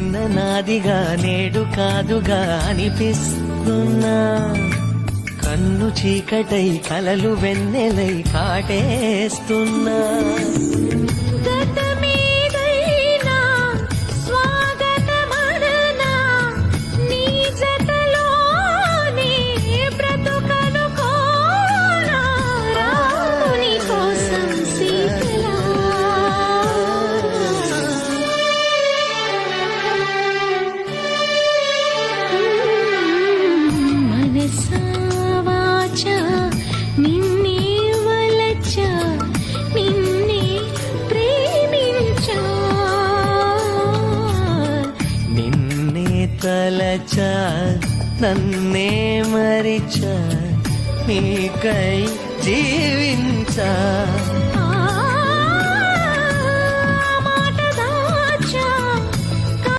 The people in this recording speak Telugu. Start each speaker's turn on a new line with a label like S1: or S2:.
S1: నిన్న నాదిగా నేడు కాదుగా అనిపిస్తున్నా, కన్ను చీకటై కలలు వెన్నెలై కాటేస్తున్నా. తలచా నన్నే మరిచా నీకై జీవించా.